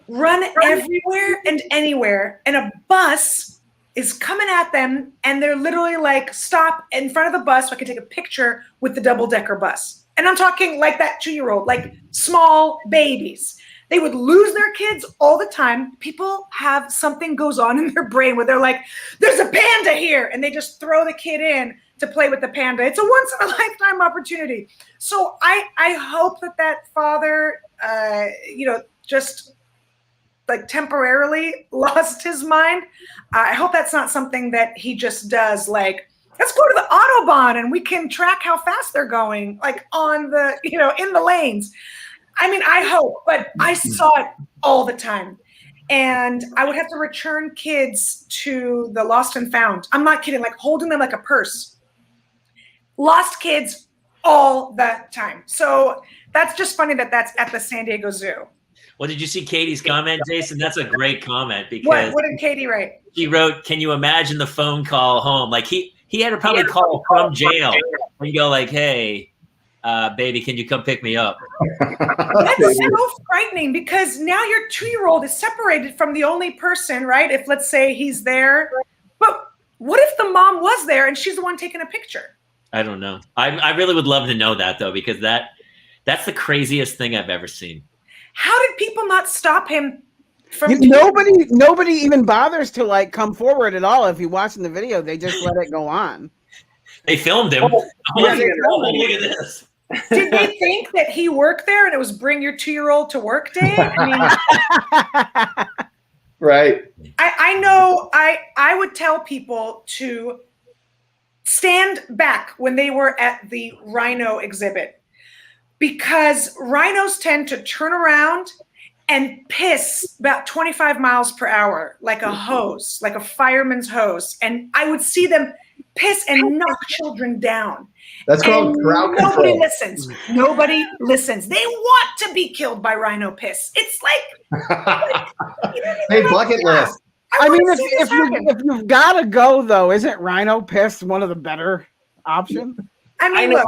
run everywhere and anywhere, and a bus is coming at them, and they're literally like, stop in front of the bus so I can take a picture with the double-decker bus. And I'm talking like that 2-year-old, like small babies. They would lose their kids all the time. People have something goes on in their brain where they're like, there's a panda here, and they just throw the kid in to play with the panda. It's a once-in-a-lifetime opportunity. So I hope that father, just like temporarily lost his mind. I hope that's not something that he just does. Like, let's go to the Autobahn and we can track how fast they're going, like on the, in the lanes. I mean, I hope, but I saw it all the time. And I would have to return kids to the lost and found. I'm not kidding, like holding them like a purse. Lost kids all the time. So that's just funny that's at the San Diego Zoo. Well, did you see Katie's comment, Jason? That's a great comment because what did Katie write? She wrote, "Can you imagine the phone call home? Like he had to probably call from jail and go like, hey, baby, can you come pick me up?" That's so frightening because now your 2-year-old is separated from the only person, right? If let's say he's there, but what if the mom was there and she's the one taking a picture? I don't know. I really would love to know that though, because that's the craziest thing I've ever seen. How did people not stop him from nobody even bothers to like come forward at all. If you're watching the video, they just let it go on. They filmed him. Look at this. Did they think that he worked there and it was bring your 2-year-old to work day? I mean, right. I know I would tell people to stand back when they were at the rhino exhibit because rhinos tend to turn around and piss about 25 miles per hour, like a hose, like a fireman's hose. And I would see them piss and knock children down. That's called crowd control. Nobody listens. They want to be killed by rhino piss. It's like hey, bucket list. I mean, if you've got to go though, isn't rhino piss one of the better options? I know.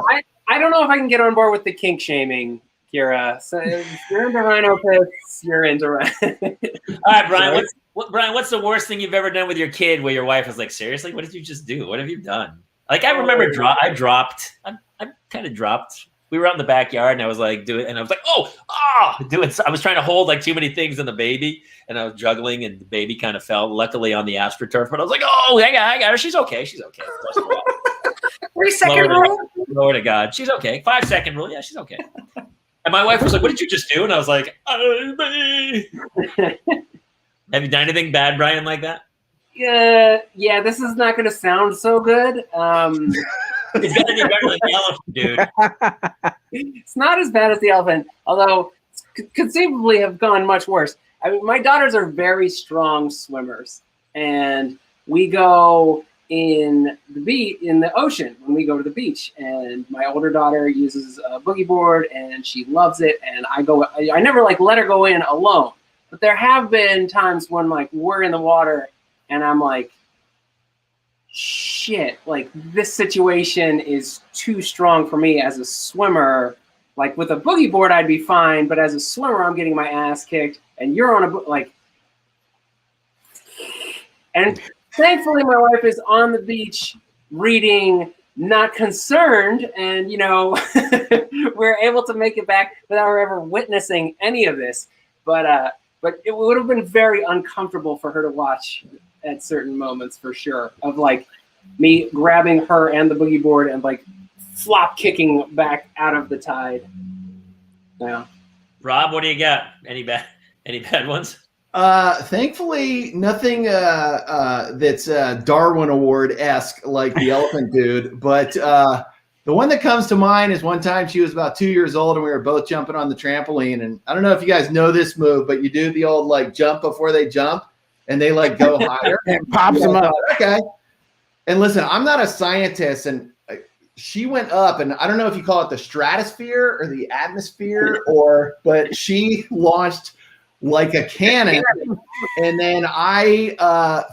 I don't know if I can get on board with the kink shaming, Kira. So if you're into rhino piss, you're into rhino. All right, Brian. Brian, what's the worst thing you've ever done with your kid where your wife was like, seriously, what did you just do? What have you done? Like, I remember I kind of dropped. We were out in the backyard and I was like, do it. And I was like, do it. I was trying to hold like too many things in the baby and I was juggling and the baby kind of fell, luckily on the AstroTurf. But I was like, I got her. She's okay. 3-second rule. Glory to God. She's okay. 5-second rule. Yeah, she's okay. And my wife was like, what did you just do? And I was like, have you done anything bad, Brian, like that? Yeah, this is not going to sound so good. It's going to be better than the elephant, dude. It's not as bad as the elephant, although conceivably have gone much worse. I mean, my daughters are very strong swimmers, and we go in the ocean when we go to the beach. And my older daughter uses a boogie board, and she loves it. And I never like let her go in alone. But there have been times when like we're in the water, and I'm like, shit, like this situation is too strong for me as a swimmer. Like with a boogie board, I'd be fine, but as a swimmer, I'm getting my ass kicked, and you're on and thankfully my wife is on the beach reading, not concerned, and we're able to make it back without her ever witnessing any of this. But it would have been very uncomfortable for her to watch at certain moments, for sure, of like me grabbing her and the boogie board and like flop kicking back out of the tide. Yeah. Rob, what do you got? Any bad ones? Thankfully, nothing that's Darwin Award-esque like the elephant dude. But the one that comes to mind is one time she was about 2 years old and we were both jumping on the trampoline. And I don't know if you guys know this move, but you do the old like jump before they jump and they like go higher. It pops them up. Okay. And listen, I'm not a scientist, and she went up, and I don't know if you call it the stratosphere or the atmosphere, but she launched like a cannon, and then I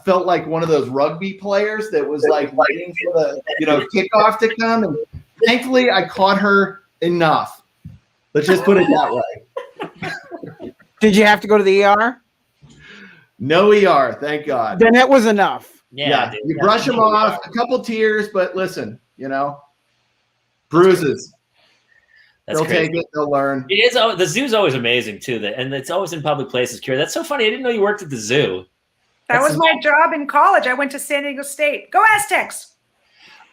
felt like one of those rugby players that was like waiting for the kickoff to come, and thankfully I caught her enough. Let's just put it that way. Did you have to go to the ER? No ER, thank God. Then it was enough. Yeah, you brush them off, a couple tears, but listen, bruises. They'll take it. They'll learn. It is. The zoo's always amazing too. And it's always in public places. Kira, that's so funny. I didn't know you worked at the zoo. That was my job in college. I went to San Diego State. Go Aztecs!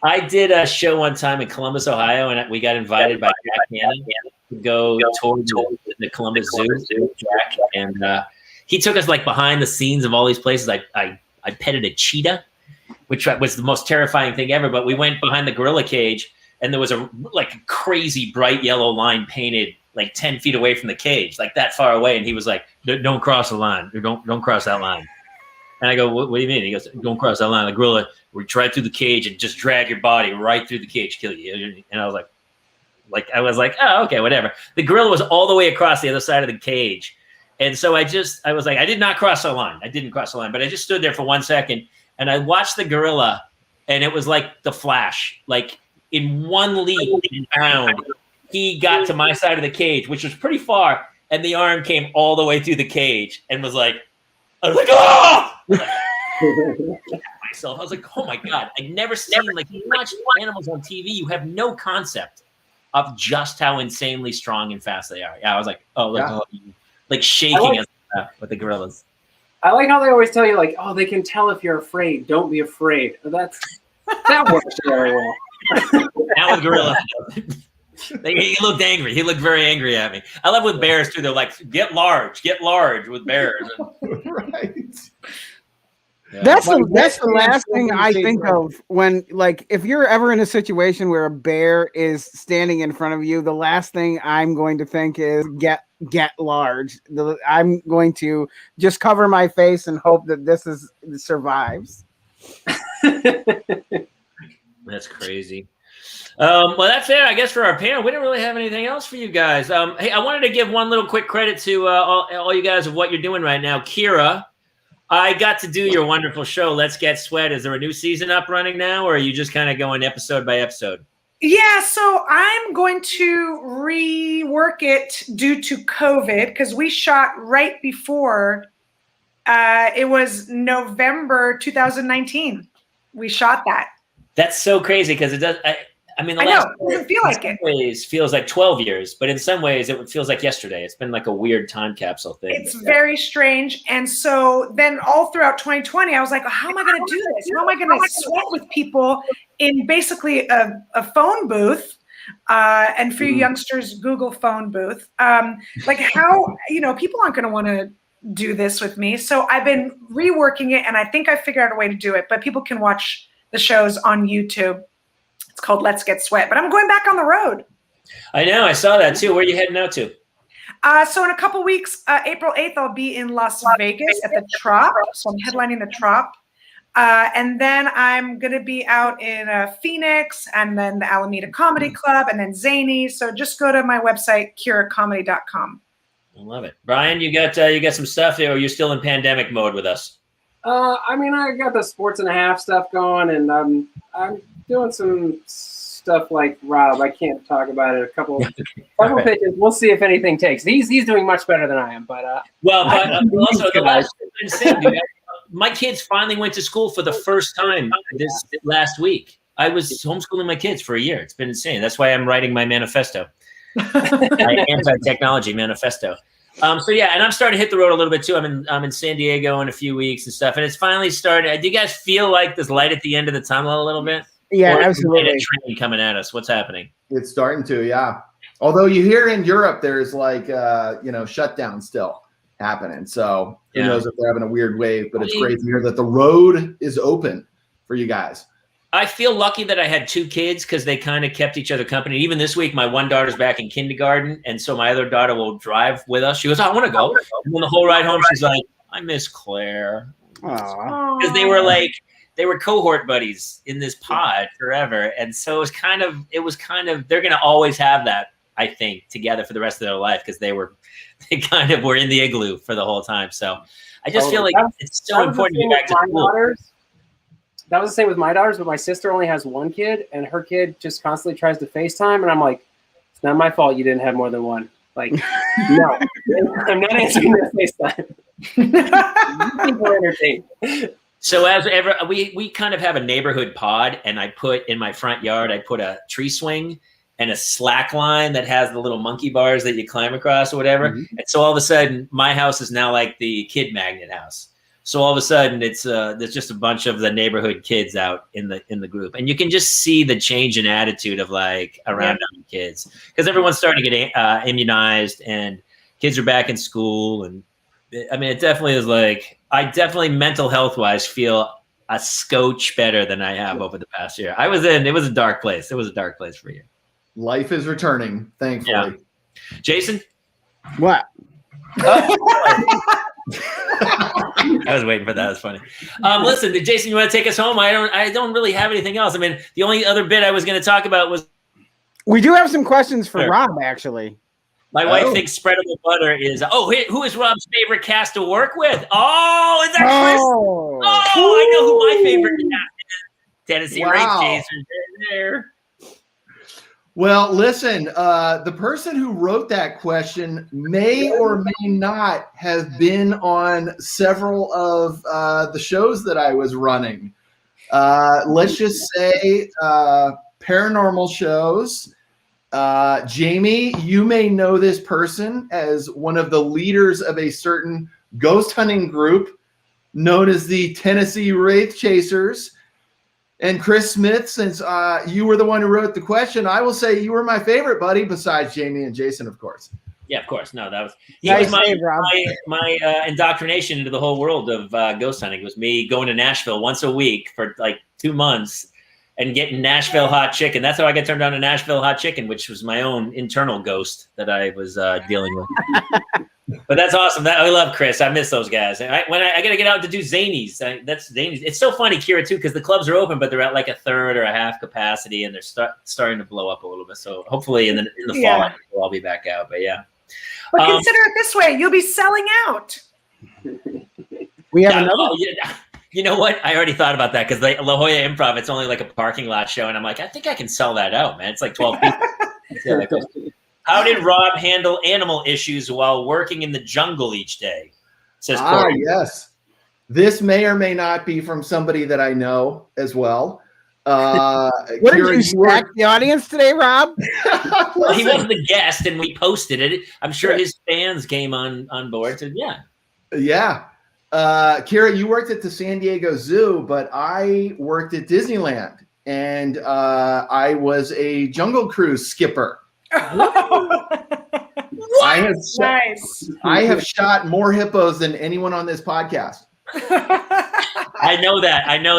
I did a show one time in Columbus, Ohio, and we got invited by Jack Hannon to go tour the Columbus Zoo. Jack, and he took us like behind the scenes of all these places. I petted a cheetah, which was the most terrifying thing ever. But we went behind the gorilla cage, and there was a crazy bright yellow line painted like 10 feet away from the cage, like that far away. And he was like, "Don't cross the line. Or don't cross that line." And I go, what do you mean? He goes, "Don't cross that line. The gorilla will right through the cage and just drag your body right through the cage, kill you." And I was like, oh, okay, whatever. The gorilla was all the way across the other side of the cage. And so I was like, I did not cross the line. I didn't cross the line, but I just stood there for 1 second and I watched the gorilla, and it was like the Flash. Like in one leap and bound, he got to my side of the cage, which was pretty far, and the arm came all the way through the cage and was like, I was like, oh! Myself. I was like, oh my God. I'd never seen, like, you watch animals on TV, you have no concept of just how insanely strong and fast they are. Yeah, I was like, like shaking with the gorillas. I like how they always tell you, like, oh, they can tell if you're afraid. Don't be afraid. That works very well. That was gorilla. He looked angry. He looked very angry at me. I love with bears too. They're like, get large with bears. Right. Yeah. That's the last thing I think of when, like, if you're ever in a situation where a bear is standing in front of you, the last thing I'm going to think is get large. I'm going to just cover my face and hope that this survives. That's crazy. Well, that's it, I guess, for our panel. We didn't really have anything else for you guys. Hey, I wanted to give one little quick credit to all you guys of what you're doing right now. Kira, I got to do your wonderful show, Let's Get Sweat. Is there a new season up running now, or are you just kind of going episode by episode? Yeah, so I'm going to rework it due to COVID, because we shot right before. It was November 2019. We shot that. That's so crazy, because it does. I mean, the last it doesn't feel like it. Ways feels like 12 years, but in some ways it feels like yesterday. It's been like a weird time capsule thing. It's very strange. And so then all throughout 2020, I was like, how am I going to do this? How am I going to sweat with people in basically a phone booth? And for you youngsters, Google phone booth. Like how, people aren't going to want to do this with me. So I've been reworking it, and I think I figured out a way to do it, but people can watch the shows on YouTube. It's called Let's Get Sweat, but I'm going back on the road. I know. I saw that too. Where are you heading out to? So in a couple weeks, April 8th, I'll be in Las Vegas at the Trop. So I'm headlining the Trop. And then I'm going to be out in Phoenix, and then the Alameda Comedy Club, and then Zany. So just go to my website, kiracomedy.com. I love it. Brian, you got some stuff there, or you're still in pandemic mode with us? I mean, I got the sports and a half stuff going, and I'm doing some stuff like Rob. I can't talk about it. A couple pitches. We'll see if anything takes. He's doing much better than I am, but also the last thing, dude, my kids finally went to school for the first time this last week. I was homeschooling my kids for a year. It's been insane. That's why I'm writing my manifesto, my anti-technology manifesto. So yeah, and I'm starting to hit the road a little bit too. I'm in San Diego in a few weeks and stuff, and it's finally started. Do you guys feel like there's light at the end of the tunnel a little bit? Yeah, or absolutely. A train coming at us. What's happening? It's starting to, yeah. Although you hear in Europe, there's like shutdown still happening. So who knows if they're having a weird wave? But it's great to hear that the road is open for you guys. I feel lucky that I had two kids because they kind of kept each other company. Even this week, my one daughter's back in kindergarten, and so my other daughter will drive with us. She goes, "I want to go." And then the whole ride home, she's like, "I miss Claire," because they were cohort buddies in this pod forever, and so it was kind of they're going to always have that, I think, together for the rest of their life because they kind of were in the igloo for the whole time. So I just feel like it's so important to get back to school. That was the same with my daughters, but my sister only has one kid, and her kid just constantly tries to FaceTime, and I'm like, it's not my fault you didn't have more than one. Like, no, I'm not answering that FaceTime. People entertained. So as ever, we kind of have a neighborhood pod, and I put in my front yard, I put a tree swing and a slack line that has the little monkey bars that you climb across or whatever. Mm-hmm. And so all of a sudden, my house is now like the kid magnet house. So all of a sudden, it's there's just a bunch of the neighborhood kids out in the group, and you can just see the change in attitude of like around kids because everyone's starting to get immunized, and kids are back in school. And I mean, it definitely is like I definitely mental health wise feel a scotch better than I have over the past year. It was a dark place. It was a dark place for you. Life is returning, thankfully. Yeah. Jason, what? I was waiting for that. That's funny. Listen, Jason, you want to take us home? I don't really have anything else. I mean, the only other bit I was going to talk about was we do have some questions for Rob, actually. My wife thinks spreadable butter is. Who is Rob's favorite cast to work with? Oh, is that Chris? Oh, I know who my favorite cast is. Tennessee Rape Chasers there. Well, listen, the person who wrote that question may or may not have been on several of the shows that I was running. Let's just say paranormal shows. Jamie, you may know this person as one of the leaders of a certain ghost hunting group known as the Tennessee Wraith Chasers. And Chris Smith, since you were the one who wrote the question, I will say you were my favorite, buddy, besides Jamie and Jason, of course. Yeah, of course. No, that was my indoctrination into the whole world of ghost hunting. It was me going to Nashville once a week for like 2 months and getting Nashville hot chicken. That's how I got turned on to Nashville hot chicken, which was my own internal ghost that I was dealing with. But that's awesome. I love Chris. I miss those guys. I got to get out to do Zanies. That's Zanies. It's so funny, Kira, too, because the clubs are open, but they're at like a third or a half capacity, and they're starting to blow up a little bit. So hopefully in the fall, we'll all be back out. But yeah. But consider it this way: you'll be selling out. We have another. You know what? I already thought about that because La Jolla Improv, it's only like a parking lot show, and I'm like, I think I can sell that out, man. It's like 12 people. How did Rob handle animal issues while working in the jungle each day? Says Koral. Yes. This may or may not be from somebody that I know as well. What did you stack the audience today, Rob? Well, he wasn't the guest, and we posted it. I'm sure his fans came on board. So yeah. Kira, you worked at the San Diego Zoo, but I worked at Disneyland, and I was a Jungle Cruise skipper. I have shot more hippos than anyone on this podcast. I know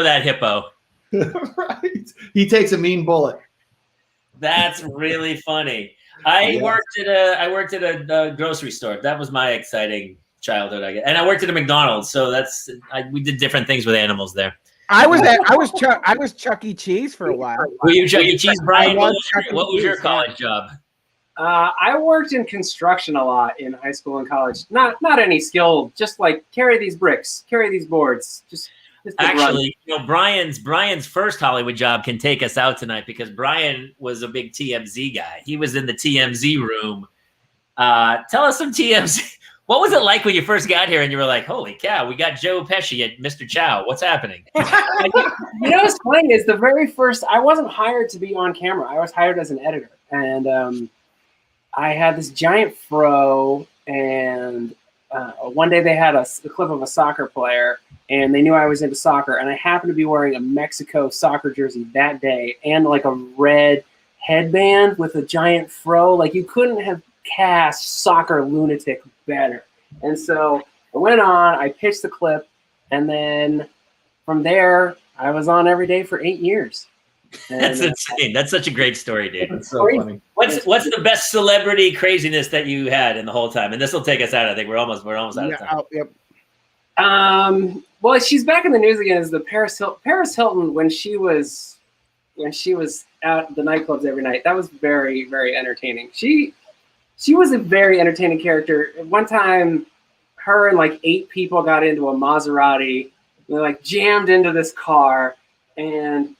that hippo. Right. He takes a mean bullet. That's really funny. I worked at a grocery store. That was my exciting childhood, I guess. And I worked at a McDonald's, so we did different things with animals there. I was Chuck E. Cheese for a while. Were you Chuck E. Cheese, Brian? What Chuck E. was your Cheese, college job? I worked in construction a lot in high school and college. Not any skill, just like carry these bricks, carry these boards. Just actually, Brian's first Hollywood job can take us out tonight because Brian was a big TMZ guy. He was in the TMZ room. Tell us some TMZ. What was it like when you first got here and you were like, "Holy cow, we got Joe Pesci at Mr. Chow. What's happening?" What's funny is the very first. I wasn't hired to be on camera. I was hired as an editor, and I had this giant fro, and one day they had a clip of a soccer player, and they knew I was into soccer, and I happened to be wearing a Mexico soccer jersey that day, and like a red headband with a giant fro. Like, you couldn't have cast soccer lunatic better. And so I went on, I pitched the clip, and then from there, I was on every day for 8 years. And, that's insane. That's such a great story, dude. That's so funny. What's the best celebrity craziness that you had in the whole time? And this will take us out. I think we're almost out of time. Yep. Well, she's back in the news again as the Paris Hilton when she was at the nightclubs every night. That was very, very entertaining. She was a very entertaining character. One time, her and like 8 people got into a Maserati. They like jammed into this car, and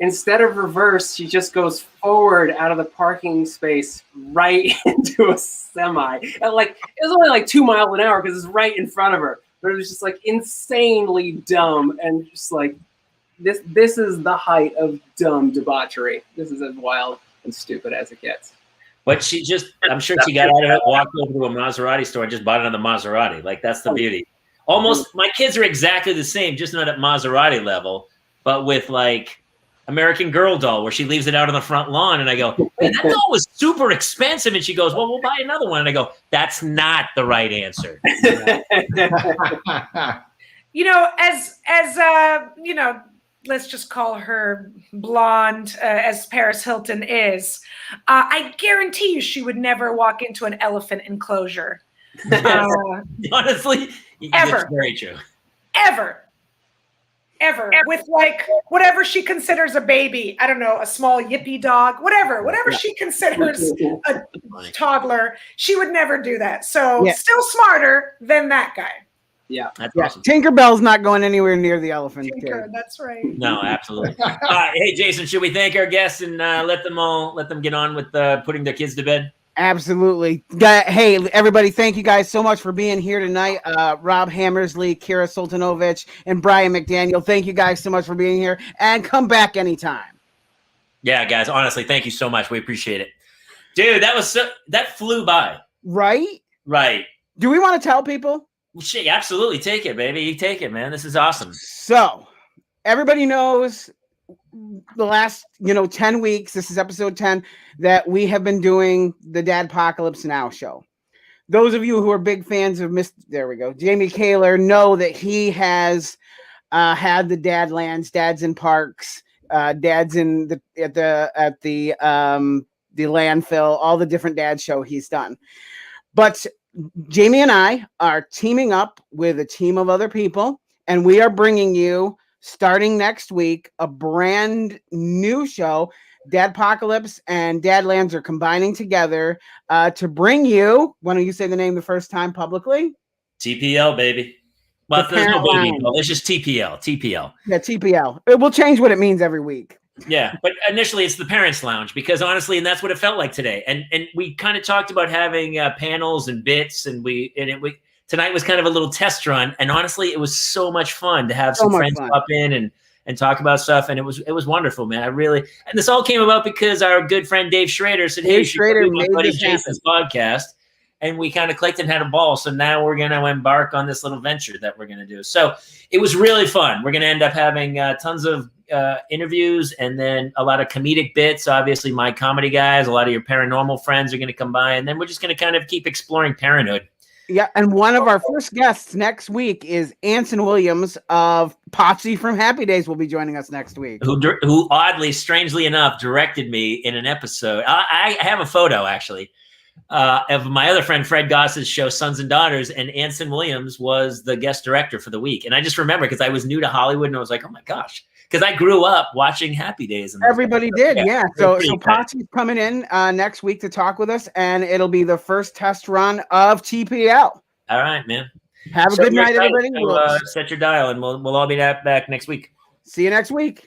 instead of reverse, she just goes forward out of the parking space right into a semi. And like, it was only like 2 miles an hour because it's right in front of her. But it was just like insanely dumb, and just like this is the height of dumb debauchery. This is as wild and stupid as it gets. But I'm sure she got out of it, walked over to a Maserati store and just bought it on the Maserati. Like, that's the beauty. Almost, my kids are exactly the same, just not at Maserati level, but with like American Girl doll, where she leaves it out on the front lawn. And I go, "Hey, that doll was super expensive." And she goes, "Well, we'll buy another one." And I go, "That's not the right answer." Let's just call her blonde, as Paris Hilton is. I guarantee you she would never walk into an elephant enclosure. Honestly, ever. That's very true. Ever. With like whatever she considers a baby. I don't know, a small yippy dog, whatever she considers a toddler. She would never do that. So still smarter than that guy. Yeah, that's awesome. Tinkerbell's not going anywhere near the elephant. That's right. No, absolutely. Hey, Jason, should we thank our guests and let them get on with putting their kids to bed? Absolutely. Hey, everybody, thank you guys so much for being here tonight. Rob Hammersley, Kira Soltanovich, and Brian McDaniel. Thank you guys so much for being here, and come back anytime. Yeah, guys, honestly, thank you so much. We appreciate it. Dude, that flew by. Right? Right. Do we want to tell people? Shit, absolutely. Take it, baby. You take it, man. This is awesome. So, everybody knows the last 10 weeks, this is episode 10, that we have been doing the Dadpocalypse Now show. Those of you who are big fans of Jamie Kaler know that he has had the Dadlands, Dads in Parks, Dads in at the landfill, all the different dad show he's done. But Jamie and I are teaming up with a team of other people, and we are bringing you, starting next week, a brand new show. Dadpocalypse and Dadlands are combining together to bring you, why don't you say the name the first time publicly? TPL, baby. Well, there's no baby. It's just TPL. TPL. Yeah, TPL. It will change what it means every week. Yeah, but initially it's the Parents Lounge, because honestly, and that's what it felt like today. And we kind of talked about having panels and bits, and tonight was kind of a little test run. And honestly, it was so much fun to have some friends pop in and talk about stuff. And it was wonderful, man. And this all came about because our good friend Dave Schrader said, "Hey, Schrader made my buddy Jason's podcast." And we kind of clicked and had a ball. So now we're going to embark on this little venture that we're going to do. So it was really fun. We're going to end up having tons of interviews, and then a lot of comedic bits. Obviously, my comedy guys, a lot of your paranormal friends are going to come by. And then we're just going to kind of keep exploring parenthood. Yeah, and one of our first guests next week is Anson Williams of Popsy from Happy Days will be joining us next week. Who oddly, strangely enough, directed me in an episode. I have a photo, actually, of my other friend Fred Goss's show, Sons and Daughters, and Anson Williams was the guest director for the week. And I just remember because I was new to Hollywood and I was like, oh my gosh. Because I grew up watching Happy Days. And everybody did, yeah. So pretty Popsy's coming in next week to talk with us, and it'll be the first test run of TPL. All right, man. Have a good night, everybody. So, set your dial, and we'll all be back next week. See you next week.